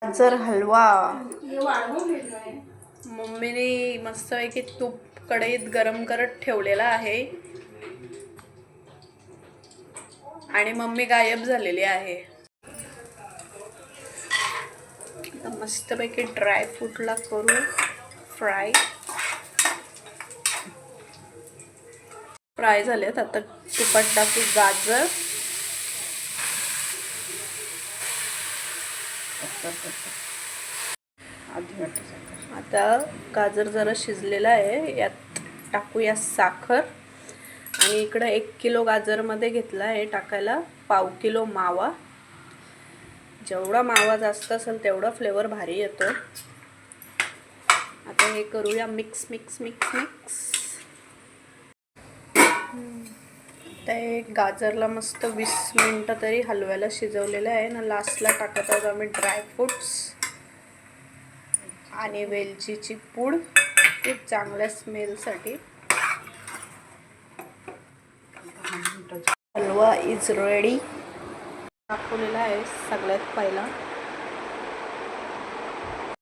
गाजर हलवा मम्मीने मस्तपैकी तूप कढईत गरम करत ठेवलेला आहे आणि मम्मी गायब झालेली आहे. मस्तपैकी ड्राय फ्रूटला करू फ्राय झालेत. आता तुपात टाकू गाजर. आता गाजर जरा शिजलेला आहे, यात टाकूया साखर. आणि इकडं 1 किलो गाजरमध्ये घेतला आहे टाकायला पाव किलो मावा. जेवढा मावा जास्त असेल तेवढा फ्लेवर भारी येतो. आता हे करूया मिक्स मिक्स मिक्स मिक्स. ते गाजरला मस्त 20 मिनिटं तरी हलव्याला शिजवलेलं आहे ना. लास्टला टाकत आहोत आम्ही ड्रायफ्रूट्स आणि वेलचीची पूड, खूप चांगल्या स्मेलसाठी. हलवा इज रेडी. दाखवलेला आहे सगळ्यात पहिला.